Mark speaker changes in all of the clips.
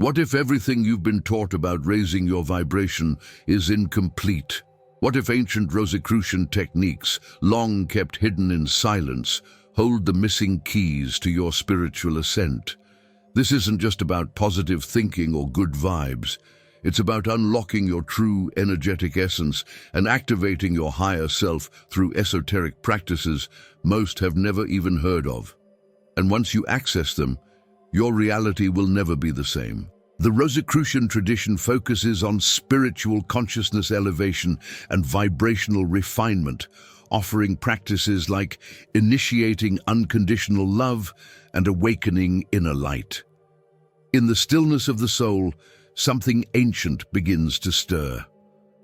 Speaker 1: What if everything you've been taught about raising your vibration is incomplete? What if ancient Rosicrucian techniques, long kept hidden in silence, hold the missing keys to your spiritual ascent? This isn't just about positive thinking or good vibes. It's about unlocking your true energetic essence and activating your higher self through esoteric practices most have never even heard of. And once you access them, your reality will never be the same. The Rosicrucian tradition focuses on spiritual consciousness elevation and vibrational refinement, offering practices like initiating unconditional love and awakening inner light. In the stillness of the soul, something ancient begins to stir.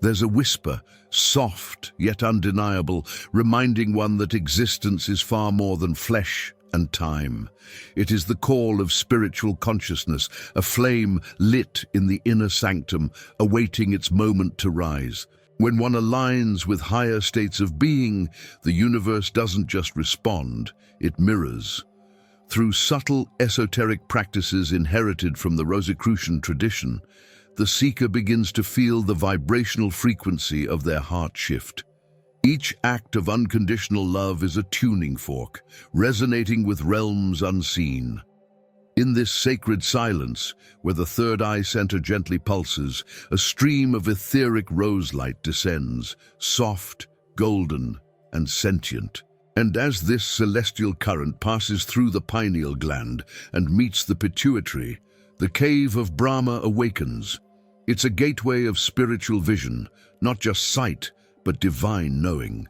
Speaker 1: There's a whisper, soft yet undeniable, reminding one that existence is far more than flesh and time. It is the call of spiritual consciousness, a flame lit in the inner sanctum, awaiting its moment to rise. When one aligns with higher states of being, the universe doesn't just respond, it mirrors. Through subtle esoteric practices inherited from the Rosicrucian tradition, the seeker begins to feel the vibrational frequency of their heart shift. Each act of unconditional love is a tuning fork, resonating with realms unseen. In this sacred silence, where the third eye center gently pulses, a stream of etheric rose light descends, soft, golden, and sentient. And as this celestial current passes through the pineal gland and meets the pituitary, the cave of Brahma awakens. It's a gateway of spiritual vision, not just sight, but divine knowing.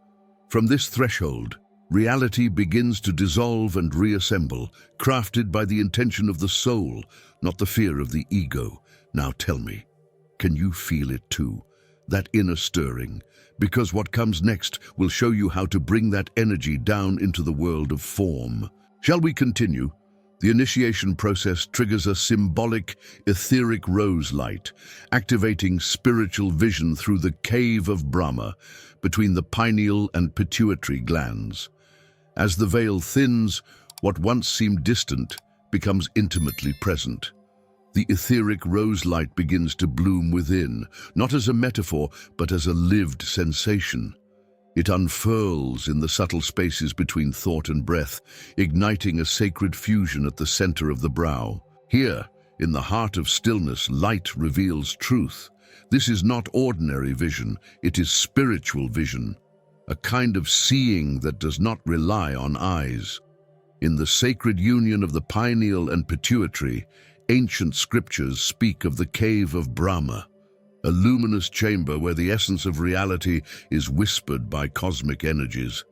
Speaker 1: From this threshold, reality begins to dissolve and reassemble, crafted by the intention of the soul, not the fear of the ego. Now tell me, can you feel it too? That inner stirring? Because what comes next will show you how to bring that energy down into the world of form. Shall we continue? The initiation process triggers a symbolic, etheric rose light, activating spiritual vision through the cave of Brahma, between the pineal and pituitary glands. As the veil thins, what once seemed distant becomes intimately present. The etheric rose light begins to bloom within, not as a metaphor, but as a lived sensation. It unfurls in the subtle spaces between thought and breath, igniting a sacred fusion at the center of the brow. Here, in the heart of stillness, light reveals truth. This is not ordinary vision, it is spiritual vision, a kind of seeing that does not rely on eyes. In the sacred union of the pineal and pituitary, ancient scriptures speak of the cave of Brahma, a luminous chamber where the essence of reality is whispered by cosmic energies.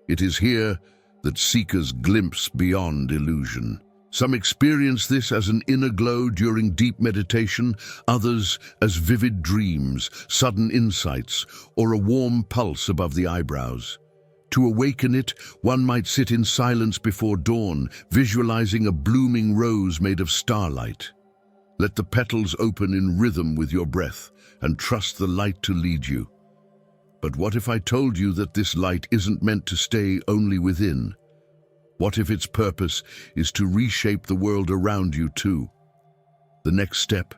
Speaker 1: It is here that seekers glimpse beyond illusion. Some experience this as an inner glow during deep meditation, others as vivid dreams, sudden insights, or a warm pulse above the eyebrows. To awaken it, one might sit in silence before dawn, visualizing a blooming rose made of starlight. Let the petals open in rhythm with your breath and trust the light to lead you. But what if I told you that this light isn't meant to stay only within? What if its purpose is to reshape the world around you too? The next step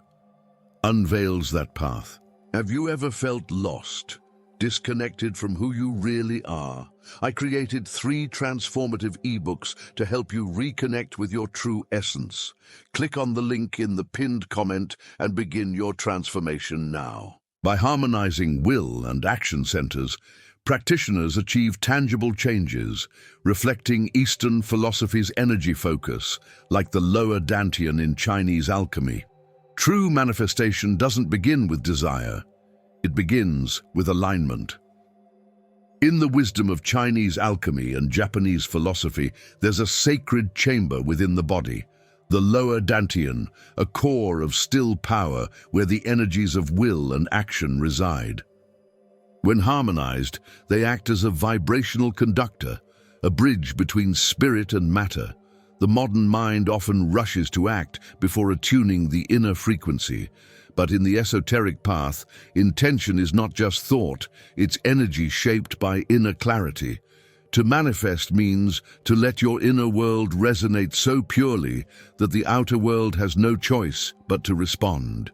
Speaker 1: unveils that path. Have you ever felt lost, disconnected from who you really are? I created 3 transformative ebooks to help you reconnect with your true essence. Click on the link in the pinned comment and begin your transformation now. By harmonizing will and action centers, practitioners achieve tangible changes, reflecting Eastern philosophies' energy focus, like the lower dantian in Chinese alchemy. True manifestation doesn't begin with desire. It begins with alignment. In the wisdom of Chinese alchemy and Japanese philosophy, there's a sacred chamber within the body, the lower dantian, a core of still power where the energies of will and action reside. When harmonized, they act as a vibrational conductor, a bridge between spirit and matter. The modern mind often rushes to act before attuning the inner frequency. But in the esoteric path, intention is not just thought, it's energy shaped by inner clarity. To manifest means to let your inner world resonate so purely that the outer world has no choice but to respond.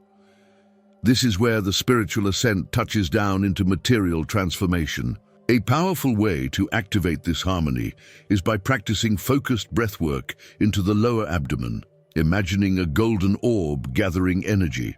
Speaker 1: This is where the spiritual ascent touches down into material transformation. A powerful way to activate this harmony is by practicing focused breathwork into the lower abdomen, imagining a golden orb gathering energy.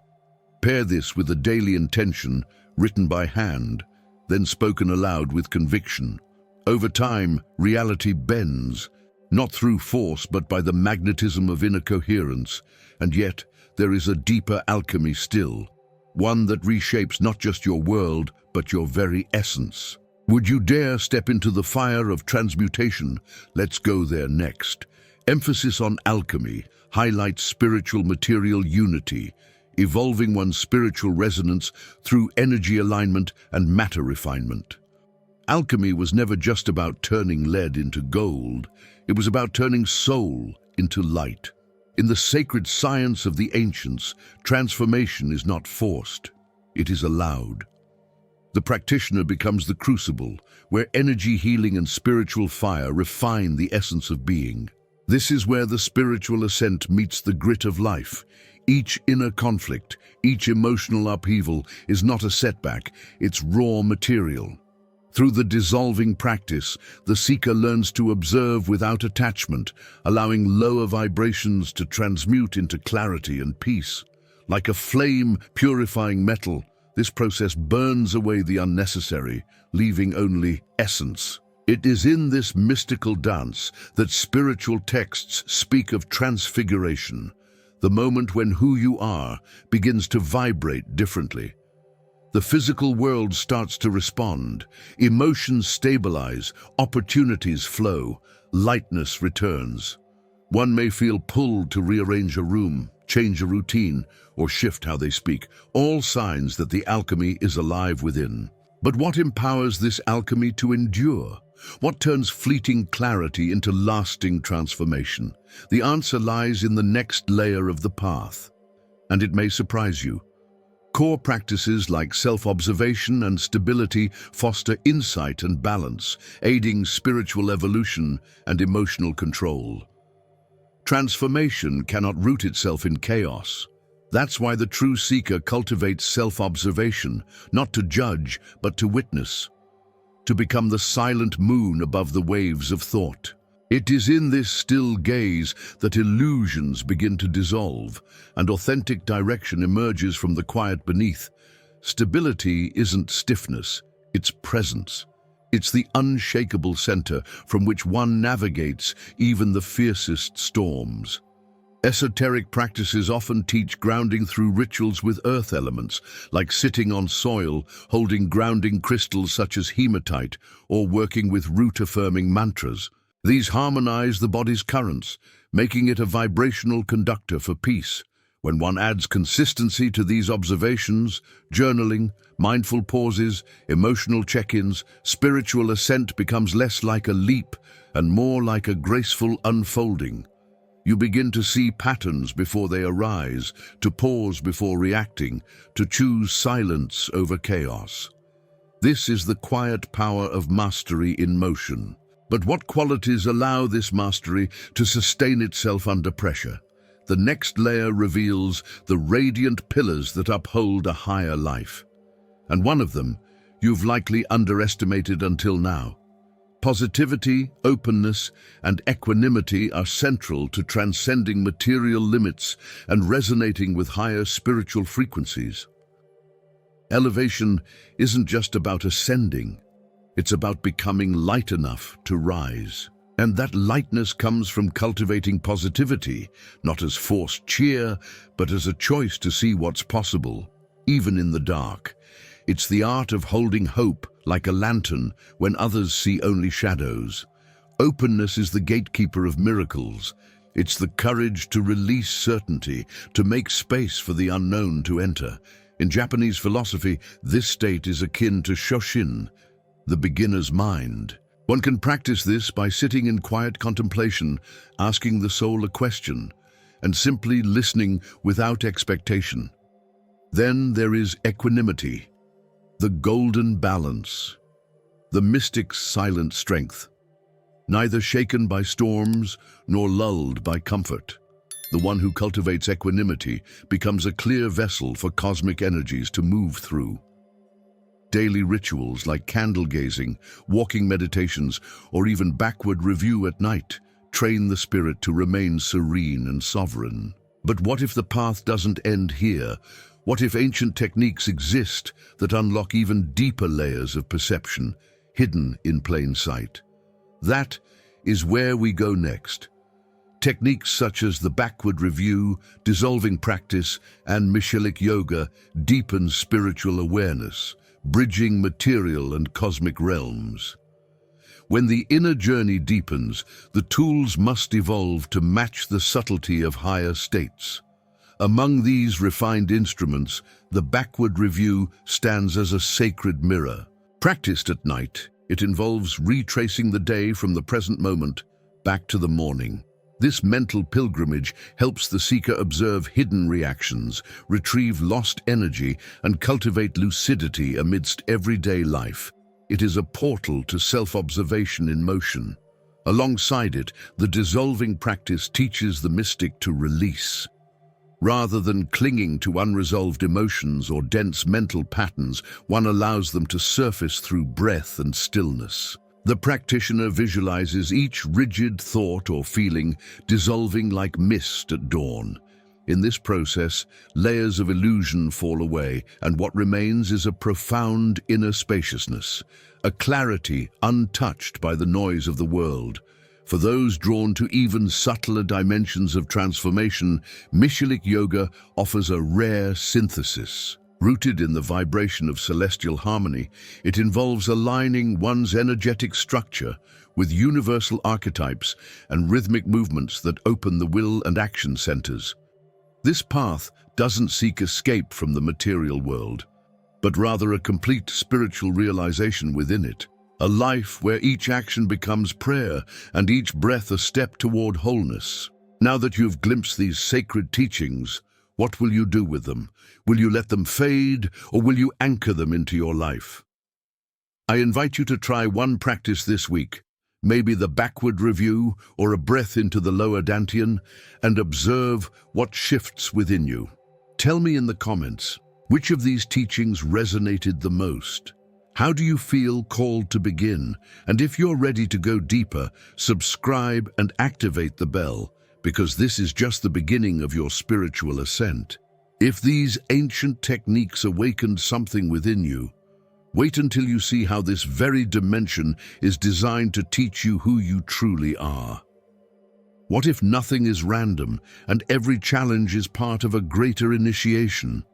Speaker 1: Pair this with a daily intention written by hand, then spoken aloud with conviction. Over time, reality bends, not through force but by the magnetism of inner coherence, and yet there is a deeper alchemy still, one that reshapes not just your world but your very essence. Would you dare step into the fire of transmutation? Let's go there next. Emphasis on alchemy highlights spiritual material unity, evolving one's spiritual resonance through energy alignment and matter refinement. Alchemy was never just about turning lead into gold. It was about turning soul into light. In the sacred science of the ancients, transformation is not forced. It is allowed. The practitioner becomes the crucible, where energy healing and spiritual fire refine the essence of being. This is where the spiritual ascent meets the grit of life. Each inner conflict, each emotional upheaval is not a setback, it's raw material. Through the dissolving practice, the seeker learns to observe without attachment, allowing lower vibrations to transmute into clarity and peace. Like a flame purifying metal, this process burns away the unnecessary, leaving only essence. It is in this mystical dance that spiritual texts speak of transfiguration, the moment when who you are begins to vibrate differently. The physical world starts to respond, emotions stabilize, opportunities flow, lightness returns. One may feel pulled to rearrange a room, change a routine, or shift how they speak, all signs that the alchemy is alive within. But what empowers this alchemy to endure? What turns fleeting clarity into lasting transformation? The answer lies in the next layer of the path. And it may surprise you. Core practices like self-observation and stability foster insight and balance, aiding spiritual evolution and emotional control. Transformation cannot root itself in chaos. That's why the true seeker cultivates self-observation, not to judge, but to witness, to become the silent moon above the waves of thought. It is in this still gaze that illusions begin to dissolve, and authentic direction emerges from the quiet beneath. Stability isn't stiffness, it's presence. It's the unshakable center from which one navigates even the fiercest storms. Esoteric practices often teach grounding through rituals with earth elements, like sitting on soil, holding grounding crystals such as hematite, or working with root-affirming mantras. These harmonize the body's currents, making it a vibrational conductor for peace. When one adds consistency to these observations, journaling, mindful pauses, emotional check-ins, spiritual ascent becomes less like a leap and more like a graceful unfolding. You begin to see patterns before they arise, to pause before reacting, to choose silence over chaos. This is the quiet power of mastery in motion. But what qualities allow this mastery to sustain itself under pressure? The next layer reveals the radiant pillars that uphold a higher life. And one of them, you've likely underestimated until now. Positivity, openness, and equanimity are central to transcending material limits and resonating with higher spiritual frequencies. Elevation isn't just about ascending, it's about becoming light enough to rise. And that lightness comes from cultivating positivity, not as forced cheer, but as a choice to see what's possible, even in the dark. It's the art of holding hope like a lantern when others see only shadows. Openness is the gatekeeper of miracles. It's the courage to release certainty, to make space for the unknown to enter. In Japanese philosophy, this state is akin to shoshin, the beginner's mind. One can practice this by sitting in quiet contemplation, asking the soul a question, and simply listening without expectation. Then there is equanimity, the golden balance, the mystic's silent strength. neither shaken by storms nor lulled by comfort. The one who cultivates equanimity becomes a clear vessel for cosmic energies to move through. Daily rituals like candle gazing, walking meditations, or even backward review at night train the spirit to remain serene and sovereign. But what if the path doesn't end here? What if ancient techniques exist that unlock even deeper layers of perception, hidden in plain sight? That is where we go next. Techniques such as the backward review, dissolving practice, and Michelic Yoga deepen spiritual awareness, bridging material and cosmic realms. When the inner journey deepens, the tools must evolve to match the subtlety of higher states. Among these refined instruments, the backward review stands as a sacred mirror. Practiced at night, it involves retracing the day from the present moment back to the morning. This mental pilgrimage helps the seeker observe hidden reactions, retrieve lost energy, and cultivate lucidity amidst everyday life. It is a portal to self-observation in motion. Alongside it, the dissolving practice teaches the mystic to release. Rather than clinging to unresolved emotions or dense mental patterns, one allows them to surface through breath and stillness. The practitioner visualizes each rigid thought or feeling dissolving like mist at dawn. In this process, layers of illusion fall away, and what remains is a profound inner spaciousness, a clarity untouched by the noise of the world. For those drawn to even subtler dimensions of transformation, Michelic Yoga offers a rare synthesis. Rooted in the vibration of celestial harmony, it involves aligning one's energetic structure with universal archetypes and rhythmic movements that open the will and action centers. This path doesn't seek escape from the material world, but rather a complete spiritual realization within it. A life where each action becomes prayer and each breath a step toward wholeness. Now that you've glimpsed these sacred teachings, what will you do with them? Will you let them fade, or will you anchor them into your life? I invite you to try one practice this week, maybe the backward review or a breath into the lower dantian, and observe what shifts within you. Tell me in the comments, which of these teachings resonated the most? How do you feel called to begin? And if you're ready to go deeper, subscribe and activate the bell, because this is just the beginning of your spiritual ascent. If these ancient techniques awakened something within you, wait until you see how this very dimension is designed to teach you who you truly are. What if nothing is random and every challenge is part of a greater initiation?